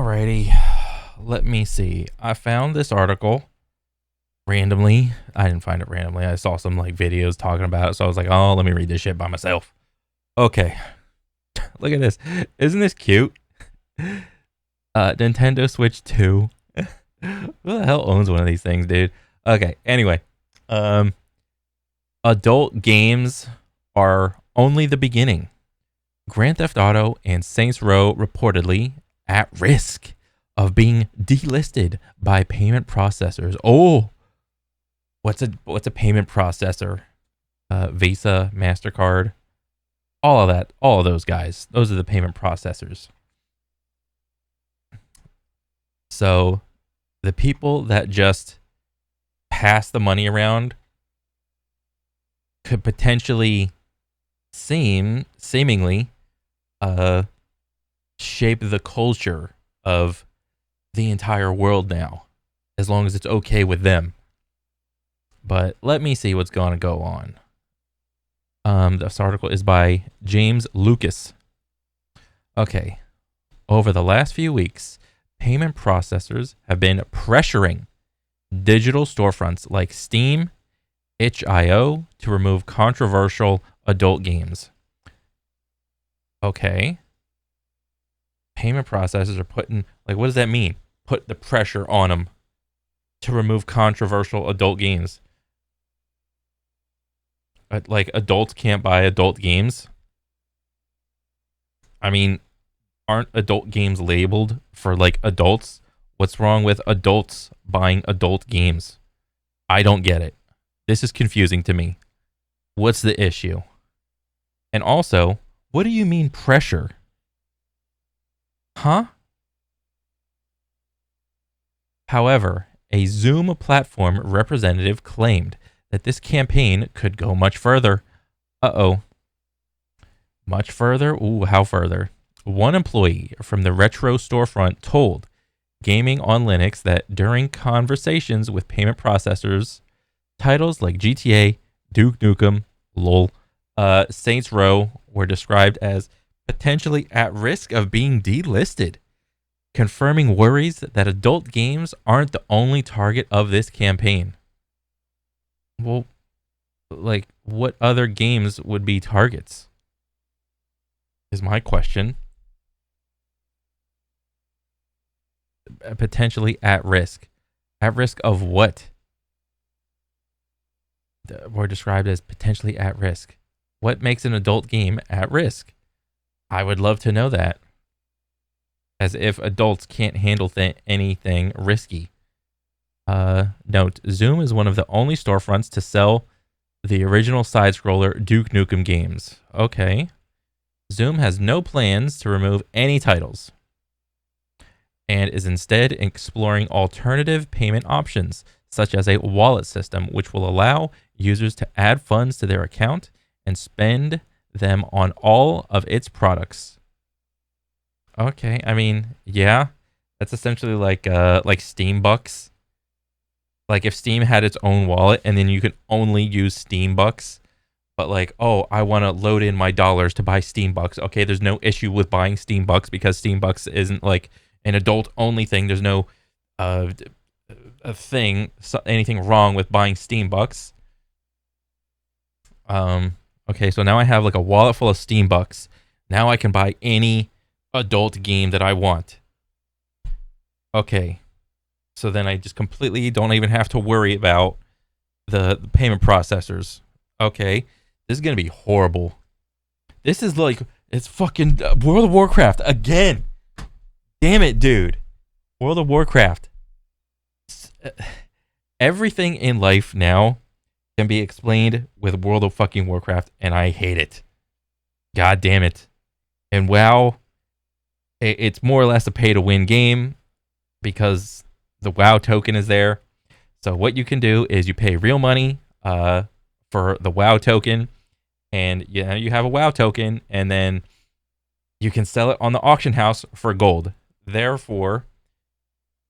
Alrighty, let me see. I found this article randomly. I didn't find it randomly. I saw some like videos talking about it, so I was like, "Oh, let me read this shit by myself." Okay, look at this. Isn't this cute? Nintendo Switch 2. Who the hell owns one of these things, dude? Okay, anyway, um, adult games are only the beginning. Grand Theft Auto and Saints Row reportedly at risk of being delisted by payment processors. Oh, what's a payment processor? Visa, MasterCard, all of that, all of those guys. Those are the payment processors. So the people that just pass the money around could potentially seemingly shape the culture of the entire world now, as long as it's okay with them. But let me see what's going to go on. This article is by James Lucas. Okay. Over the last few weeks, payment processors have been pressuring digital storefronts like Steam, itch.io to remove controversial adult games. Okay. Payment processors are putting, like, what does that mean? Put the pressure on them to remove controversial adult games. Like, adults can't buy adult games. I mean, aren't adult games labeled for, like, adults? What's wrong with adults buying adult games? I don't get it. This is confusing to me. What's the issue? And also, what do you mean pressure? Huh? However, a Zoom platform representative claimed that this campaign could go much further. Uh-oh. Much further? Ooh, how further? One employee from the retro storefront told Gaming on Linux that during conversations with payment processors, titles like GTA, Duke Nukem, LOL, Saints Row were described as potentially at risk of being delisted, confirming worries that adult games aren't the only target of this campaign. Well, like, what other games would be targets? Is my question. Potentially at risk. At risk of what? Were described as potentially at risk. What makes an adult game at risk? I would love to know that. As if adults can't handle anything risky. Note, Zoom is one of the only storefronts to sell the original side-scroller Duke Nukem games. Okay. Zoom has no plans to remove any titles and is instead exploring alternative payment options, such as a wallet system, which will allow users to add funds to their account and spend them on all of its products. Okay, I mean, yeah, that's essentially like Steam Bucks. Like if Steam had its own wallet and then you could only use Steam Bucks, but like, oh, I want to load in my dollars to buy Steam Bucks. Okay, there's no issue with buying Steam Bucks because Steam Bucks isn't like an adult only thing. There's no anything wrong with buying Steam Bucks. Okay, so now I have like a wallet full of Steam Bucks. Now I can buy any adult game that I want. Okay. So then I just completely don't even have to worry about the payment processors. Okay. This is going to be horrible. This is like, it's fucking World of Warcraft again. Damn it, dude. World of Warcraft. Everything in life now can be explained with World of fucking Warcraft, and I hate it. God damn it. And WoW, it's more or less a pay-to-win game because the WoW token is there. So what you can do is you pay real money for the WoW token, and you have a WoW token, and then you can sell it on the auction house for gold. Therefore,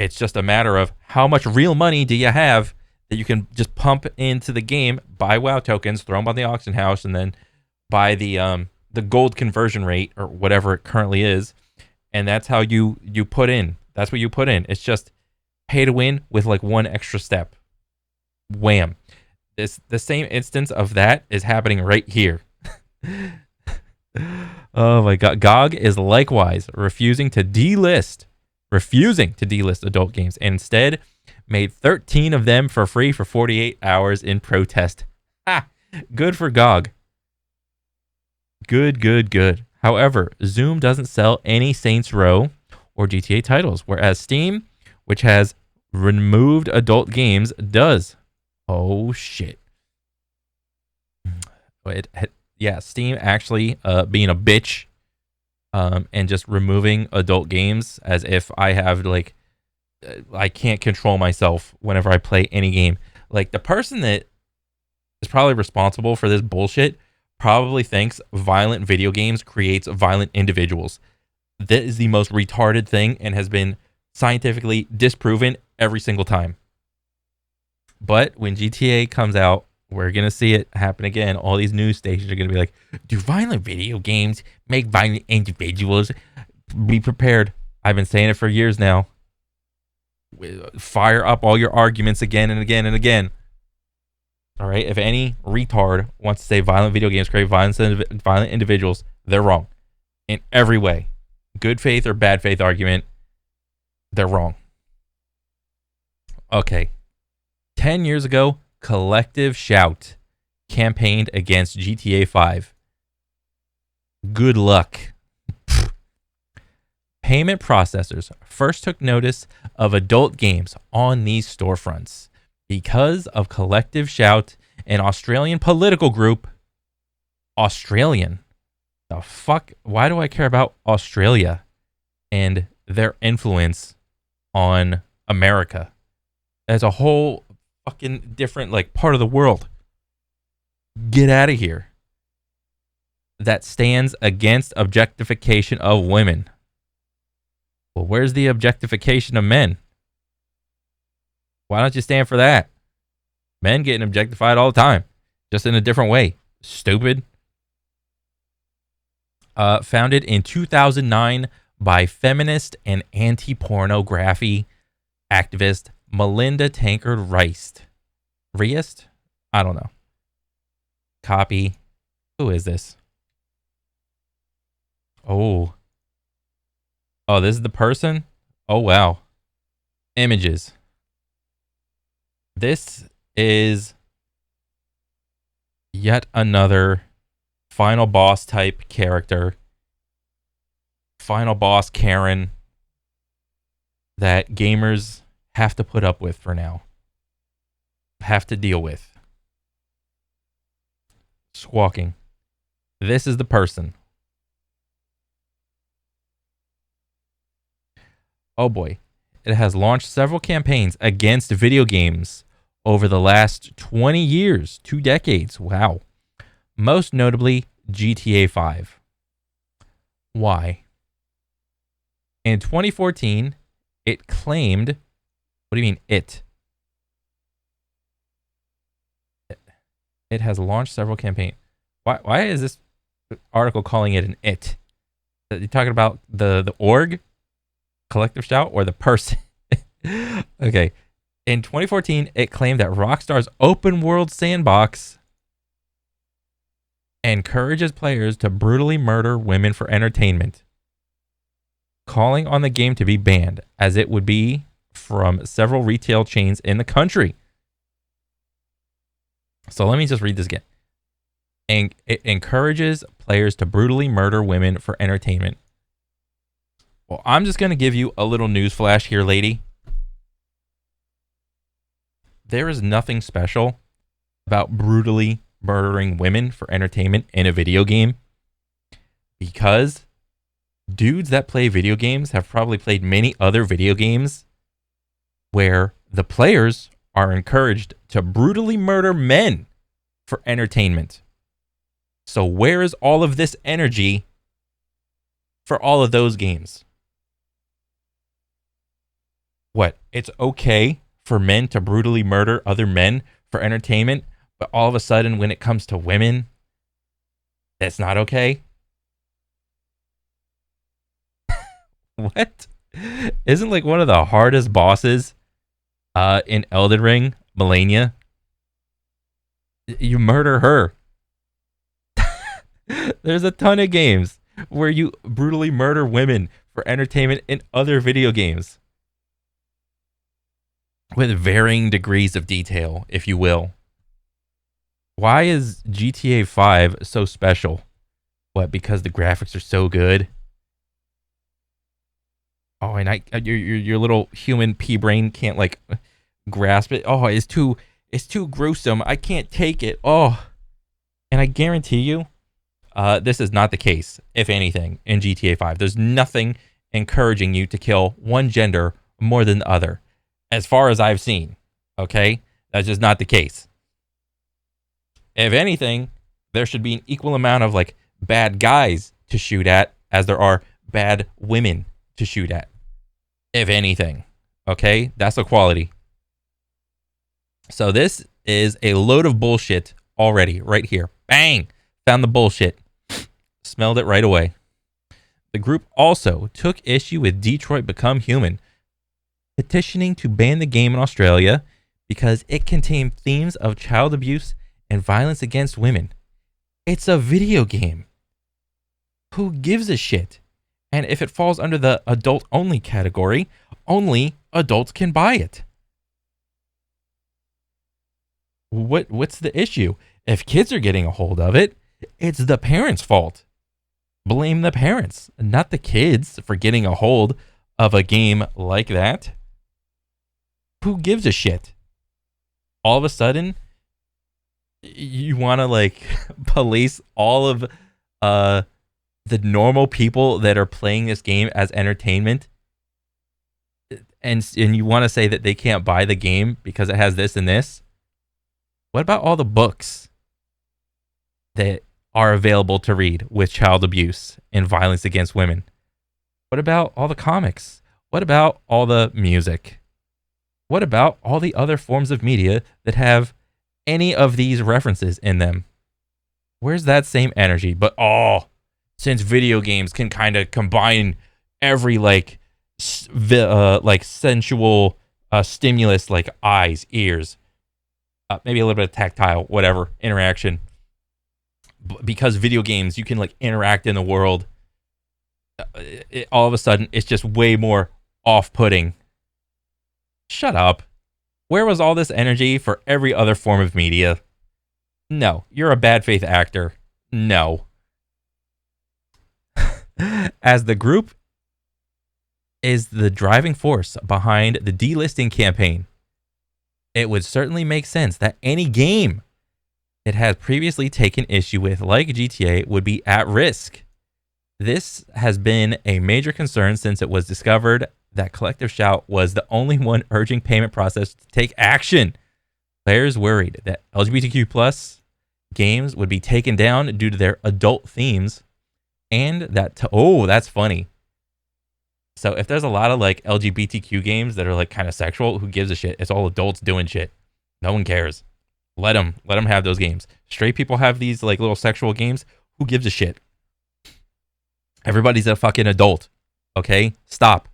it's just a matter of how much real money do you have that you can just pump into the game, buy WoW tokens, throw them on the auction house, and then buy the gold conversion rate or whatever it currently is, and that's how you put in That's what you put in. It's just pay to win with like one extra step. Wham. The same instance of that is happening right here. Oh my god. GOG is likewise refusing to delist adult games, and instead made 13 of them for free for 48 hours in protest. Ah, good for GOG. Good. However, Zoom doesn't sell any Saints Row or GTA titles, whereas Steam, which has removed adult games, does. Oh shit. Steam actually being a bitch and just removing adult games as if I have like I can't control myself whenever I play any game. Like the person that is probably responsible for this bullshit probably thinks violent video games creates violent individuals. That is the most retarded thing and has been scientifically disproven every single time. But when GTA comes out, we're going to see it happen again. All these news stations are going to be like, do violent video games make violent individuals? Be prepared. I've been saying it for years now. Fire up all your arguments again and again and again. All right? If any retard wants to say violent video games create violent individuals, they're wrong. In every way. Good faith or bad faith argument, they're wrong. Okay. 10 years ago, Collective Shout campaigned against GTA 5. Good luck. Payment processors first took notice of adult games on these storefronts because of Collective Shout, an Australian political group. Australian? The fuck? Why do I care about Australia and their influence on America as a whole fucking different like part of the world? Get out of here. That stands against objectification of women. Well, where's the objectification of men? Why don't you stand for that? Men getting objectified all the time, just in a different way. Stupid. Founded in 2009 by feminist and anti-pornography activist Melinda Tankard Reist. I don't know. Copy. Who is this? Oh, this is the person? Oh, wow. Images. This is yet another final boss type character. Final boss Karen that gamers have to put up with for now. Have to deal with. Squawking. This is the person. Oh boy. It has launched several campaigns against video games over the last 20 years, 2 decades. Wow. Most notably, GTA 5. Why? In 2014, it claimed... What do you mean, it? It has launched several campaigns. Why is this article calling it an it? Are you talking about the org? Collective Shout, or the person? Okay. In 2014, it claimed that Rockstar's open world sandbox encourages players to brutally murder women for entertainment, calling on the game to be banned, as it would be from several retail chains in the country. So let me just read this again. And it encourages players to brutally murder women for entertainment. Well, I'm just going to give you a little news flash here, lady. There is nothing special about brutally murdering women for entertainment in a video game, because dudes that play video games have probably played many other video games where the players are encouraged to brutally murder men for entertainment. So where is all of this energy for all of those games? What? It's okay for men to brutally murder other men for entertainment, but all of a sudden when it comes to women, that's not okay? What? Isn't like one of the hardest bosses in Elden Ring, Melania? You murder her. There's a ton of games where you brutally murder women for entertainment in other video games with varying degrees of detail, if you will. Why is GTA 5 so special? What, because the graphics are so good? Oh, and your little human pea brain can't like grasp it. Oh, it's too gruesome. I can't take it. Oh, and I guarantee you, this is not the case. If anything, in GTA 5, there's nothing encouraging you to kill one gender more than the other, as far as I've seen. Okay, that's just not the case. If anything, there should be an equal amount of like bad guys to shoot at as there are bad women to shoot at. If anything, okay, that's equality. So this is a load of bullshit already, right here. Bang! Found the bullshit. Smelled it right away. The group also took issue with Detroit Become Human, petitioning to ban the game in Australia because it contained themes of child abuse and violence against women. It's a video game. Who gives a shit? And if it falls under the adult-only category, only adults can buy it. What's the issue? If kids are getting a hold of it, it's the parents' fault. Blame the parents, not the kids, for getting a hold of a game like that. Who gives a shit? All of a sudden, you want to like police all of the normal people that are playing this game as entertainment, and you want to say that they can't buy the game because it has this and this. What about all the books that are available to read with child abuse and violence against women? What about all the comics? What about all the music? What about all the other forms of media that have any of these references in them? Where's that same energy? But since video games can kind of combine every like sensual stimulus, like eyes, ears, maybe a little bit of tactile, whatever interaction. Because video games, you can like interact in the world. All of a sudden, it's just way more off-putting. Shut up. Where was all this energy for every other form of media? No, you're a bad faith actor. No. As the group is the driving force behind the delisting campaign, it would certainly make sense that any game it has previously taken issue with, like GTA, would be at risk. This has been a major concern since it was discovered that Collective Shout was the only one urging payment process to take action. Players worried that LGBTQ plus games would be taken down due to their adult themes, and that that's funny. So if there's a lot of like LGBTQ games that are like kind of sexual, who gives a shit? It's all adults doing shit. No one cares. Let them have those games. Straight people have these like little sexual games. Who gives a shit? Everybody's a fucking adult. Okay? Stop.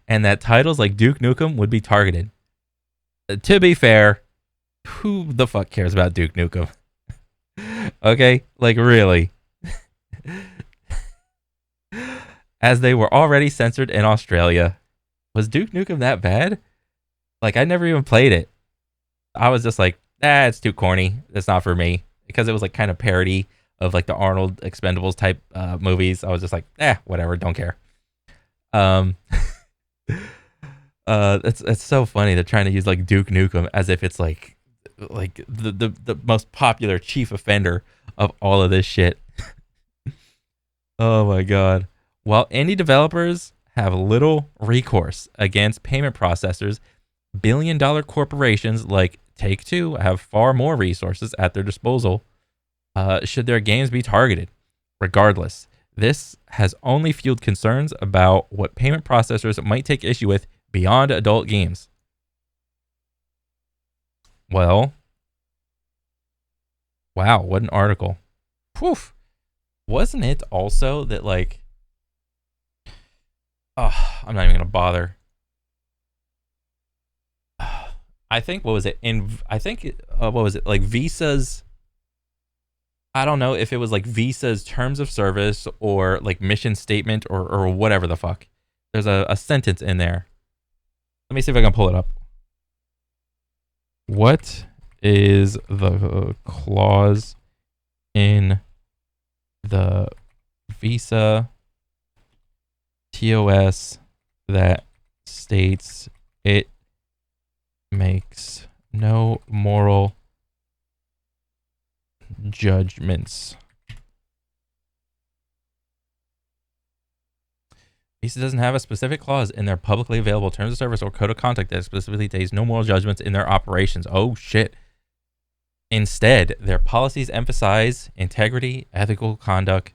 And that titles like Duke Nukem would be targeted. To be fair, who the fuck cares about Duke Nukem? Okay? Like, really? As they were already censored in Australia. Was Duke Nukem that bad? Like, I never even played it. I was just like, it's too corny. It's not for me. Because it was like kind of parody of like the Arnold Expendables type movies. I was just like, whatever, don't care. It's so funny. They're trying to use like Duke Nukem as if it's like the most popular chief offender of all of this shit. Oh my god. While indie developers have little recourse against payment processors, billion-dollar corporations like Take-Two have far more resources at their disposal should their games be targeted. Regardless, this has only fueled concerns about what payment processors might take issue with beyond adult games. Well, wow, what an article. Whew. Wasn't it also that like Oh, I'm not even gonna bother. I think what was it what was it like Visa's? I don't know if it was like Visa's terms of service or like mission statement or whatever the fuck. There's a sentence in there. Let me see if I can pull it up. What is the clause in the Visa TOS that states it makes no moral judgments? Visa doesn't have a specific clause in their publicly available terms of service or code of conduct that specifically states no moral judgments in their operations. Oh shit. Instead, their policies emphasize integrity, ethical conduct,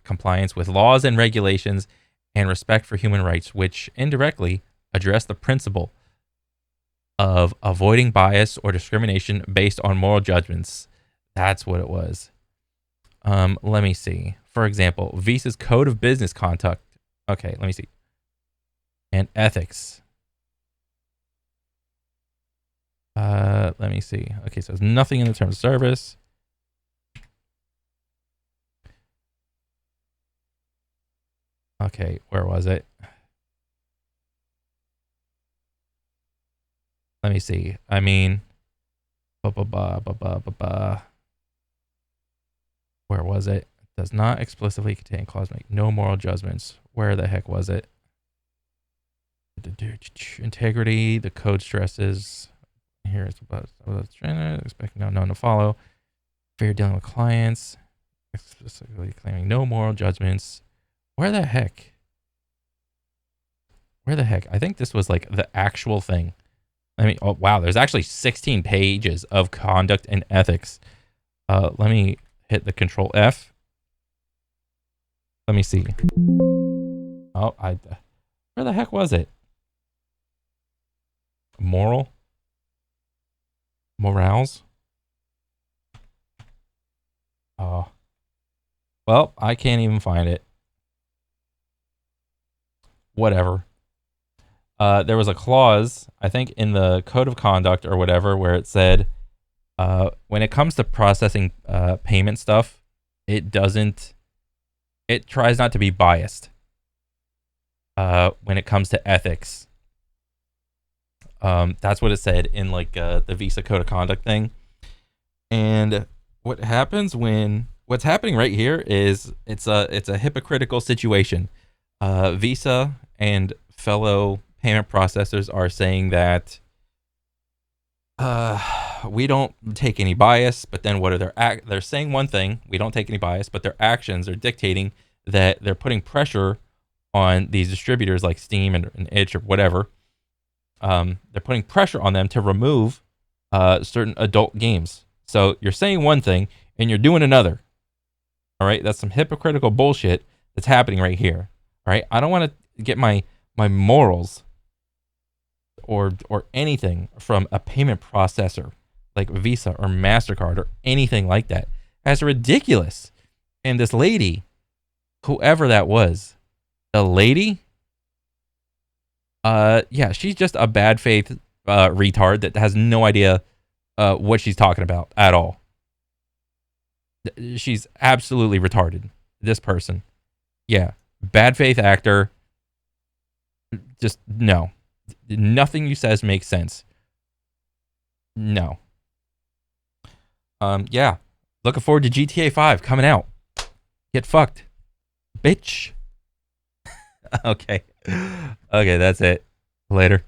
compliance with laws and regulations, and respect for human rights, which indirectly address the principle of avoiding bias or discrimination based on moral judgments. That's what it was. Let me see. For example, Visa's Code of Business Conduct. Okay, let me see. And ethics. Let me see. Okay, so there's nothing in the terms of service. Okay, where was it? Let me see. I mean, where was it? Does not explicitly contain clause make no moral judgments. Where the heck was it? Integrity. The code stresses. Here it's about expecting no known to follow. Fair dealing with clients. Explicitly claiming no moral judgments. Where the heck? Where the heck? I think this was like the actual thing. I mean, oh wow, there's actually 16 pages of conduct and ethics. Let me hit the Control F. Let me see. Oh, where the heck was it? Morals? Oh. Well, I can't even find it. Whatever. There was a clause, I think, in the code of conduct or whatever, where it said, when it comes to processing payment stuff, it tries not to be biased. When it comes to ethics, that's what it said in like the Visa code of conduct thing. And what's happening right here is it's a hypocritical situation. Visa and fellow payment processors are saying that we don't take any bias, but then what are they're saying one thing, we don't take any bias, but their actions are dictating that they're putting pressure on these distributors like Steam and Itch or whatever. They're putting pressure on them to remove certain adult games. So you're saying one thing and you're doing another. All right, that's some hypocritical bullshit that's happening right here. All right, I don't want to get my morals or anything from a payment processor like Visa or MasterCard or anything like that. That's ridiculous. And this lady, whoever that was, the lady, yeah, she's just a bad faith retard that has no idea what she's talking about at all. She's absolutely retarded. This person. Yeah. Bad faith actor. Just no. Nothing you says makes sense. No. Yeah. Looking forward to GTA 5 coming out. Get fucked. Bitch. Okay. Okay, that's it. Later.